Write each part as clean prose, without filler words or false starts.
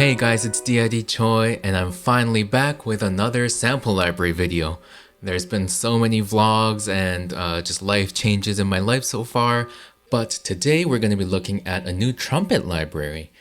Hey guys, it's D.I.D. Choi, and I'm finally back with another sample library video. There's been so many vlogs and just life changes in my life so far, but today we're going to be looking at a new trumpet library.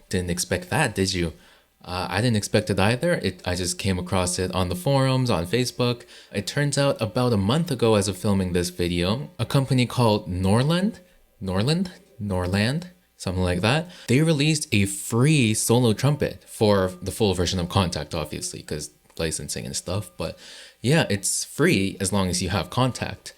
Didn't expect that, did you? I didn't expect it either. I just came across it on the forums, on Facebook. It turns out about a month ago as of filming this video, a company called Norrland, something like that. They released a free solo trumpet for the full version of Contact, obviously, because licensing and stuff. But yeah, it's free as long as you have Contact.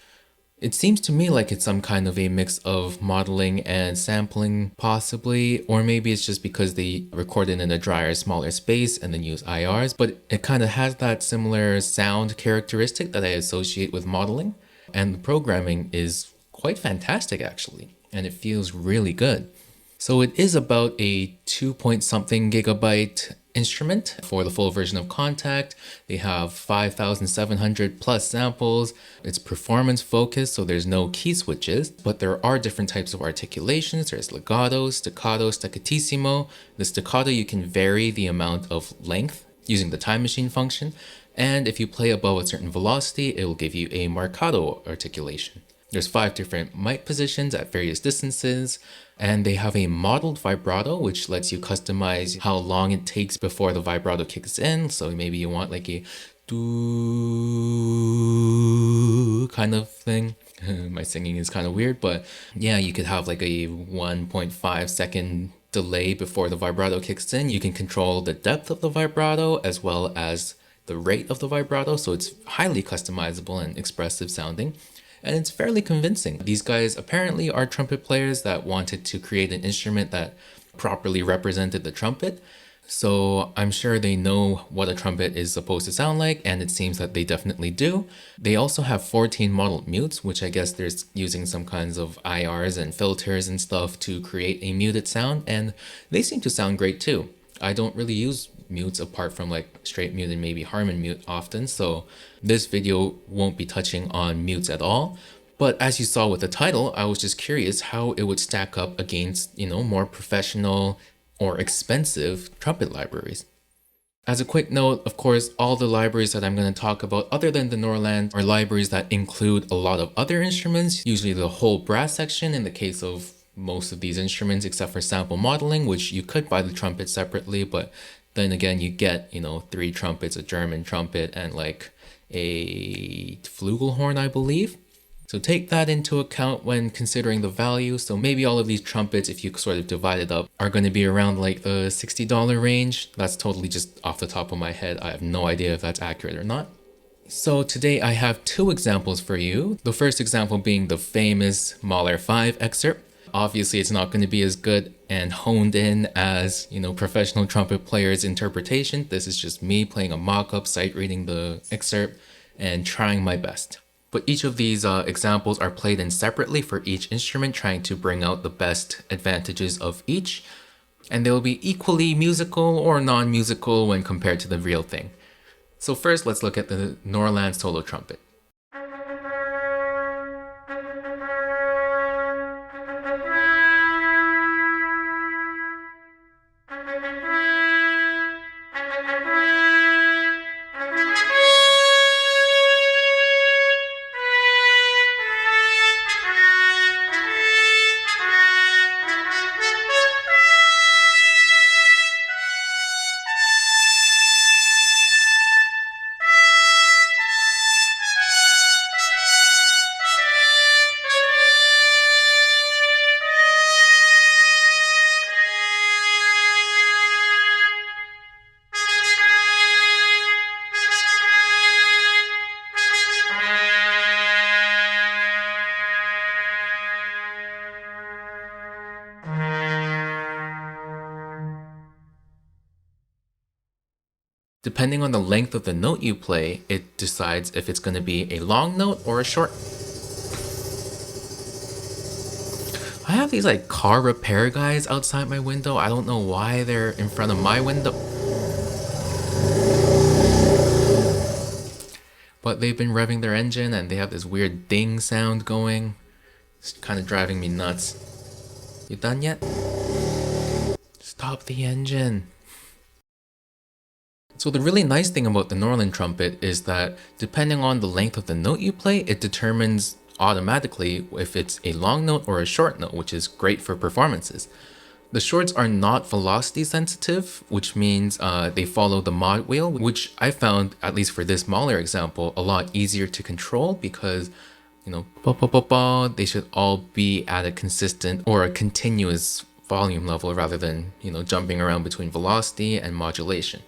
It seems to me like it's some kind of a mix of modeling and sampling, possibly, or maybe it's just because they recorded in a drier, smaller space and then use IRs, but it kind of has that similar sound characteristic that I associate with modeling. And the programming is quite fantastic, actually, and it feels really good. So it is about a 2-point-something gigabyte instrument for the full version of Contact. They have 5,700 plus samples. It's performance focused, so there's no key switches, but there are different types of articulations. There's legato, staccato, staccatissimo. The staccato, you can vary the amount of length using the time machine function. And if you play above a certain velocity, it will give you a marcato articulation. There's 5 different mic positions at various distances, and they have a modeled vibrato, which lets you customize how long it takes before the vibrato kicks in. So maybe you want like a doo kind of thing. My singing is kind of weird, but yeah, you could have like a 1.5 second delay before the vibrato kicks in. You can control the depth of the vibrato as well as the rate of the vibrato, so it's highly customizable and expressive sounding. And it's fairly convincing. These guys apparently are trumpet players that wanted to create an instrument that properly represented the trumpet. So I'm sure they know what a trumpet is supposed to sound like, and it seems that they definitely do. They also have 14 modeled mutes, which I guess they're using some kinds of IRs and filters and stuff to create a muted sound, and they seem to sound great too. I don't really use mutes apart from like straight mute and maybe Harmon mute often, so this video won't be touching on mutes at all. But as you saw with the title, I was just curious how it would stack up against, more professional or expensive trumpet libraries. As a quick note, of course, all the libraries that I'm going to talk about other than the Norrland are libraries that include a lot of other instruments, usually the whole brass section in the case of most of these instruments except for sample modeling, which you could buy the trumpet separately, but then again you get 3 trumpets, a German trumpet, and like a flugelhorn, I believe. So take that into account when considering the value. So maybe all of these trumpets, if you sort of divide it up, are going to be around like the $60 range. That's totally just off the top of my head. I have no idea if that's accurate or not. So today I have 2 examples for you. The first example being the famous Mahler 5 excerpt. Obviously, it's not going to be as good and honed in as, professional trumpet players' interpretation. This is just me playing a mock-up, sight reading the excerpt, and trying my best. But each of these examples are played in separately for each instrument, trying to bring out the best advantages of each. And they will be equally musical or non-musical when compared to the real thing. So first, let's look at the Norrland solo trumpet. Depending on the length of the note you play, it decides if it's going to be a long note or a short. I have these like car repair guys outside my window. I don't know why they're in front of my window. But they've been revving their engine and they have this weird ding sound going. It's kind of driving me nuts. You done yet? Stop the engine. So the really nice thing about the Norrland Trumpet is that depending on the length of the note you play, it determines automatically if it's a long note or a short note, which is great for performances. The shorts are not velocity sensitive, which means they follow the mod wheel, which I found, at least for this Mahler example, a lot easier to control because, they should all be at a consistent or a continuous volume level rather than, jumping around between velocity and modulation.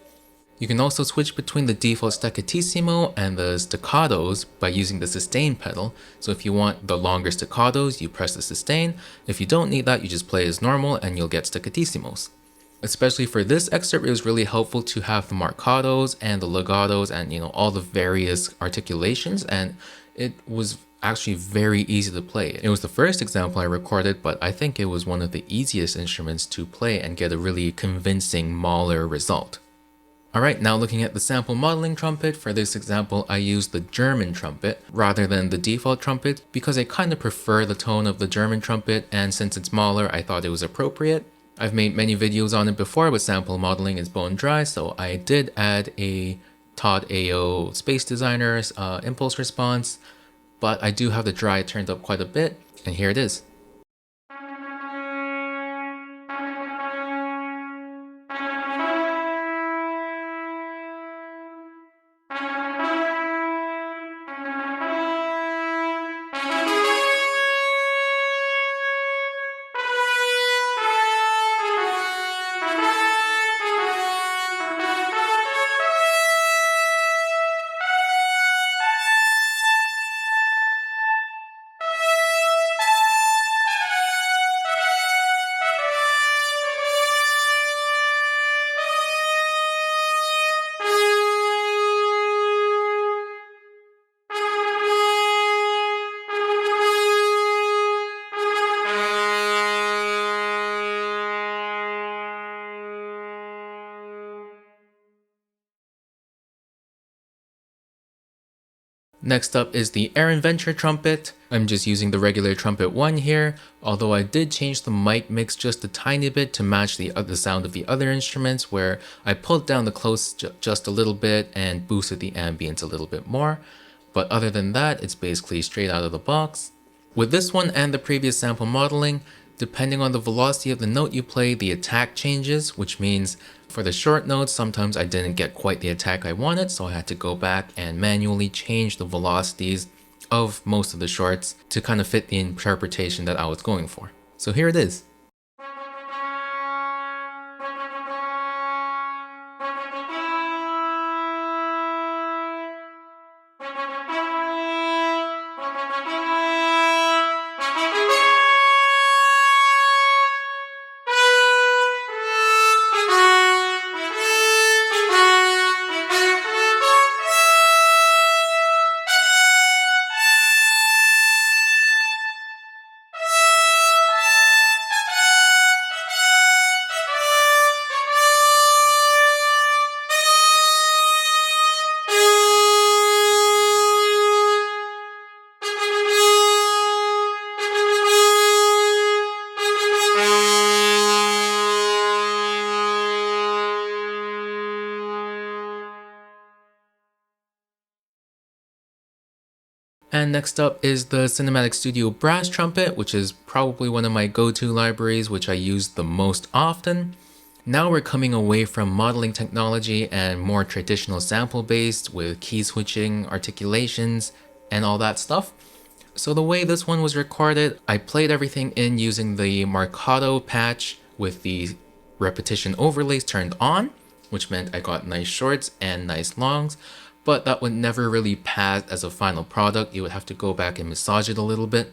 You can also switch between the default staccatissimo and the staccatos by using the sustain pedal. So if you want the longer staccatos, you press the sustain. If you don't need that, you just play as normal and you'll get staccattissimos. Especially for this excerpt, it was really helpful to have the marcatos and the legatos and all the various articulations, and it was actually very easy to play. It was the first example I recorded, but I think it was one of the easiest instruments to play and get a really convincing Mahler result. Alright, now looking at the sample modeling trumpet, for this example I used the German trumpet rather than the default trumpet because I kind of prefer the tone of the German trumpet, and since it's Mahler I thought it was appropriate. I've made many videos on it before, but sample modeling is bone dry, so I did add a Todd AO Space Designer's impulse response, but I do have the dry turned up quite a bit, and here it is. Next up is the Adventure trumpet. I'm just using the regular trumpet 1 here, although I did change the mic mix just a tiny bit to match the sound of the other instruments, where I pulled down the close just a little bit and boosted the ambience a little bit more. But other than that, it's basically straight out of the box. With this one and the previous sample modeling, depending on the velocity of the note you play, the attack changes, which means for the short notes, sometimes I didn't get quite the attack I wanted, so I had to go back and manually change the velocities of most of the shorts to kind of fit the interpretation that I was going for. So here it is. And next up is the Cinematic Studio Brass Trumpet, which is probably one of my go-to libraries, which I use the most often. Now we're coming away from modeling technology and more traditional sample-based with key switching, articulations, and all that stuff. So the way this one was recorded, I played everything in using the Marcato patch with the repetition overlays turned on, which meant I got nice shorts and nice longs. But that would never really pass as a final product. You would have to go back and massage it a little bit.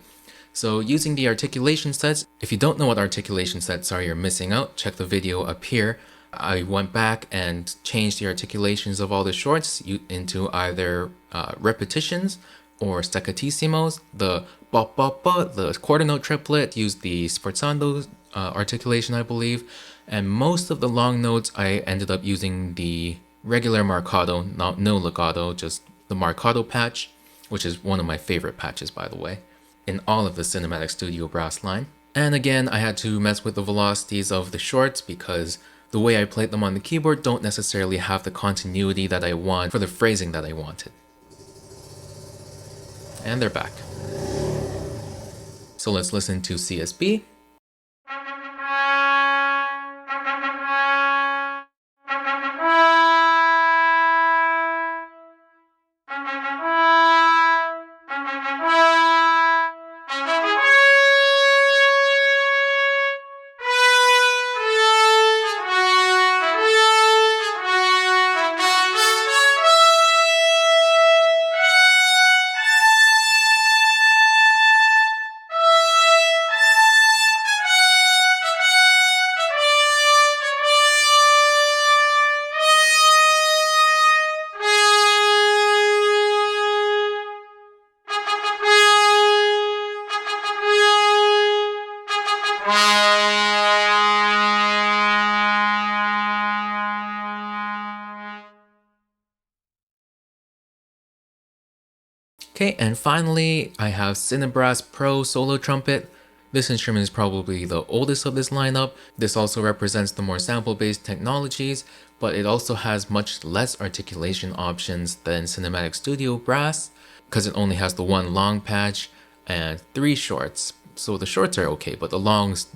So using the articulation sets, if you don't know what articulation sets are, you're missing out. Check the video up here. I went back and changed the articulations of all the shorts into either repetitions or staccatissimos. The ba-ba-ba, the quarter note triplet, used the sforzando articulation, I believe. And most of the long notes, I ended up using the regular marcato, no legato, just the marcato patch, which is one of my favorite patches, by the way, in all of the Cinematic Studio Brass line. And again, I had to mess with the velocities of the shorts because the way I played them on the keyboard don't necessarily have the continuity that I want for the phrasing that I wanted. And they're back. So let's listen to CSB. Okay, and finally, I have CineBrass Pro Solo Trumpet. This instrument is probably the oldest of this lineup. This also represents the more sample-based technologies, but it also has much less articulation options than Cinematic Studio Brass, because it only has the one long patch and 3 shorts. So the shorts are okay, but the longs,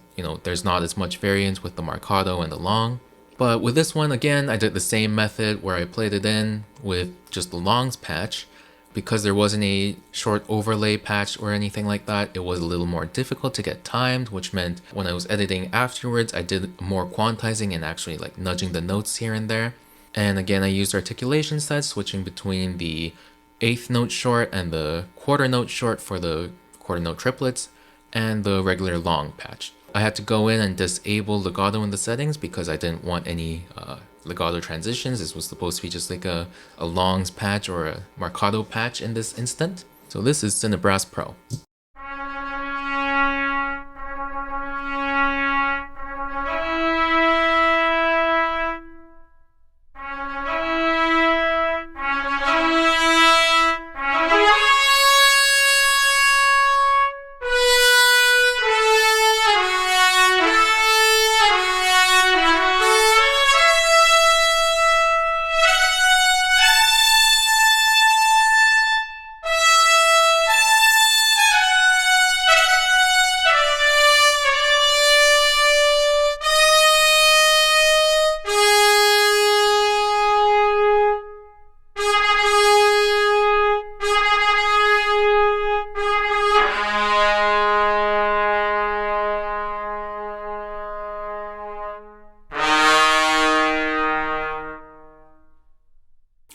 there's not as much variance with the marcato and the long. But with this one, again, I did the same method where I played it in with just the longs patch. Because there wasn't a short overlay patch or anything like that, it was a little more difficult to get timed, which meant when I was editing afterwards, I did more quantizing and actually like nudging the notes here and there. And again, I used articulation sets, switching between the 8th note short and the quarter note short for the quarter note triplets, and the regular long patch. I had to go in and disable legato in the settings because I didn't want any legato transitions. This was supposed to be just like a longs patch or a marcato patch in this instant. So this is CineBrass Pro.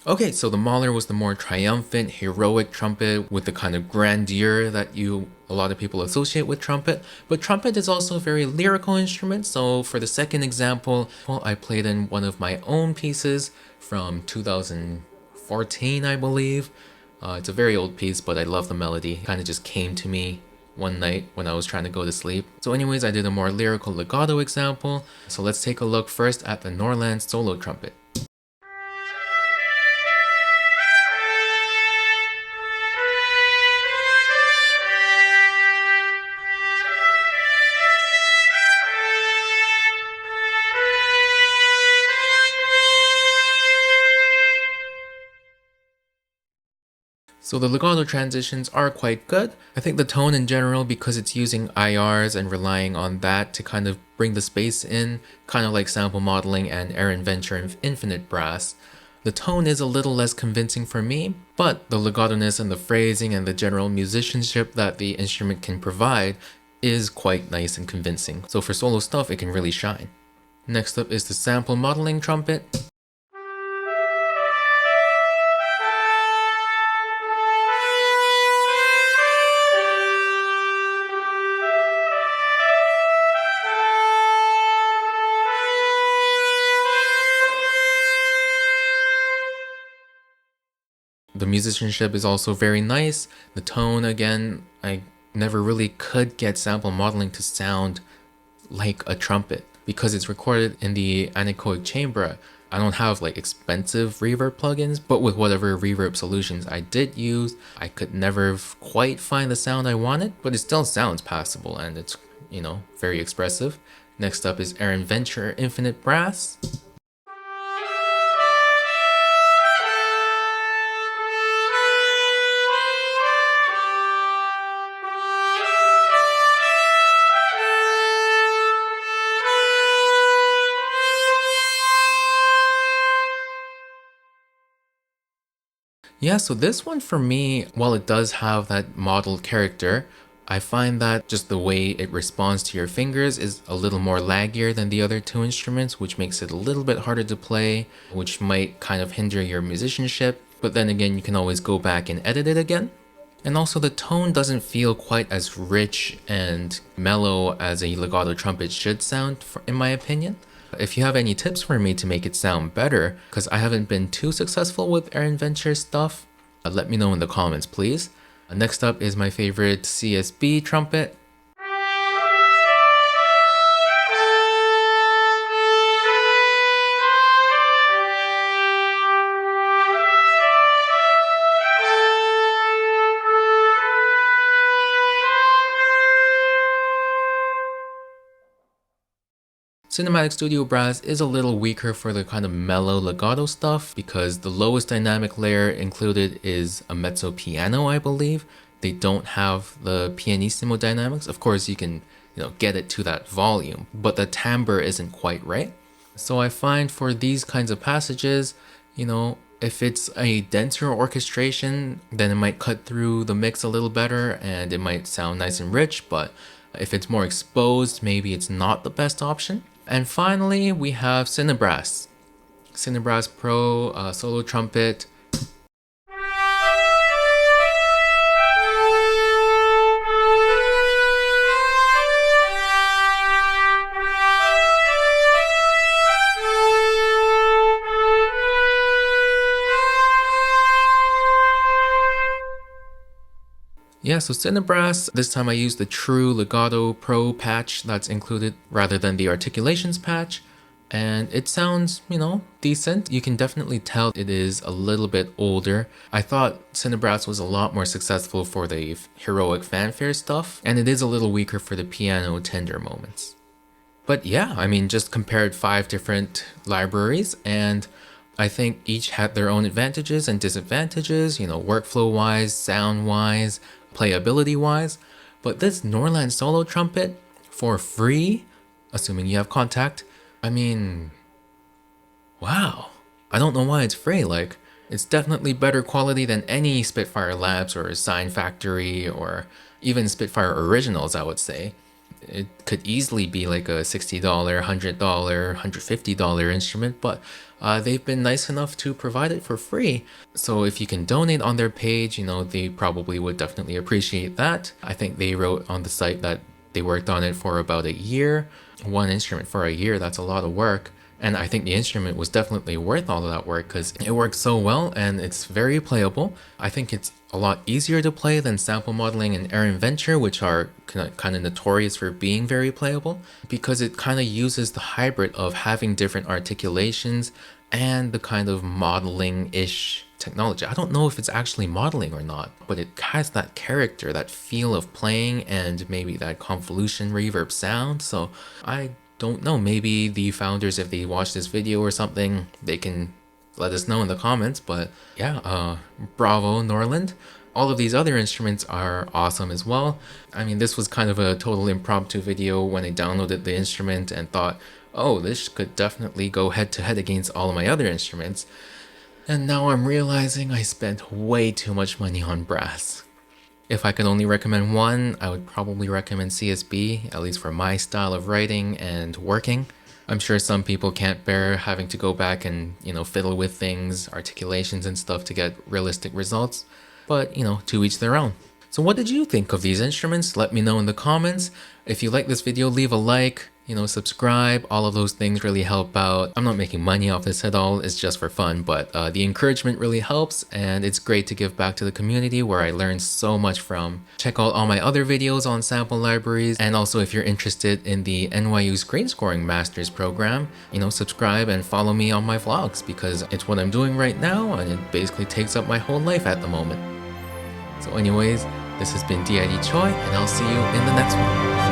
Okay, so the Mahler was the more triumphant, heroic trumpet with the kind of grandeur that a lot of people associate with trumpet. But trumpet is also a very lyrical instrument, so for the second example, I played in one of my own pieces from 2014, I believe. It's a very old piece, but I love the melody. It kind of just came to me one night when I was trying to go to sleep. So anyways, I did a more lyrical legato example. So let's take a look first at the Norrland solo trumpet. So the legato transitions are quite good. I think the tone in general, because it's using IRs and relying on that to kind of bring the space in, kind of like sample modeling and Aaron Venture and Infinite Brass, the tone is a little less convincing for me, but the legato-ness and the phrasing and the general musicianship that the instrument can provide is quite nice and convincing. So for solo stuff, it can really shine. Next up is the sample modeling trumpet. The musicianship is also very nice. The tone, again, I never really could get sample modeling to sound like a trumpet because it's recorded in the anechoic chamber. I don't have like expensive reverb plugins, but with whatever reverb solutions I did use, I could never quite find the sound I wanted, but it still sounds passable and it's very expressive. Next up is Aaron Venture Infinite Brass. Yeah, so this one for me, while it does have that modeled character, I find that just the way it responds to your fingers is a little more laggier than the other two instruments, which makes it a little bit harder to play, which might kind of hinder your musicianship. But then again, you can always go back and edit it again. And also the tone doesn't feel quite as rich and mellow as a legato trumpet should sound, in my opinion. If you have any tips for me to make it sound better, because I haven't been too successful with Aaron Venture's stuff, let me know in the comments, please. Next up is my favorite CSB trumpet. Cinematic Studio Brass is a little weaker for the kind of mellow legato stuff because the lowest dynamic layer included is a mezzo piano, I believe. They don't have the pianissimo dynamics. Of course, you can get it to that volume, but the timbre isn't quite right. So I find for these kinds of passages, if it's a denser orchestration, then it might cut through the mix a little better and it might sound nice and rich, but if it's more exposed, maybe it's not the best option. And finally, we have CineBrass. CineBrass Pro solo trumpet. Yeah, so CineBrass, this time I used the true Legato Pro patch that's included rather than the articulations patch. And it sounds, decent. You can definitely tell it is a little bit older. I thought CineBrass was a lot more successful for the heroic fanfare stuff, and it is a little weaker for the piano tender moments. But yeah, just compared 5 different libraries, and I think each had their own advantages and disadvantages, workflow-wise, sound-wise, playability-wise. But this Norrland solo trumpet, for free, assuming you have contact, wow. I don't know why it's free, it's definitely better quality than any Spitfire Labs or Sign Factory or even Spitfire Originals, I would say. It could easily be like a $60, $100, $150 instrument, but they've been nice enough to provide it for free. So if you can donate on their page, they probably would definitely appreciate that. I think they wrote on the site that they worked on it for about a year. One instrument for a year, that's a lot of work. And I think the instrument was definitely worth all of that work because it works so well and it's very playable. I think it's a lot easier to play than sample modeling and Aaron Venture, which are kind of notorious for being very playable, because it kind of uses the hybrid of having different articulations and the kind of modeling-ish technology. I don't know if it's actually modeling or not, but it has that character, that feel of playing, and maybe that convolution reverb sound. So I don't know, maybe the founders, if they watch this video or something, they can let us know in the comments. But yeah, bravo Norrland. All of these other instruments are awesome as well. This was kind of a total impromptu video when I downloaded the instrument and thought, oh, this could definitely go head to head against all of my other instruments. And now I'm realizing I spent way too much money on brass. If I could only recommend one, I would probably recommend CSB, at least for my style of writing and working. I'm sure some people can't bear having to go back and, fiddle with things, articulations and stuff to get realistic results. But, to each their own. So what did you think of these instruments? Let me know in the comments. If you like this video, leave a like, subscribe. All of those things really help out. I'm not making money off this at all. It's just for fun, but the encouragement really helps, and it's great to give back to the community where I learned so much from. Check out all my other videos on sample libraries, and also if you're interested in the NYU's Grade Scoring Masters program, subscribe and follow me on my vlogs, because it's what I'm doing right now, and it basically takes up my whole life at the moment. So anyways, this has been D.I.D. Choi, and I'll see you in the next one.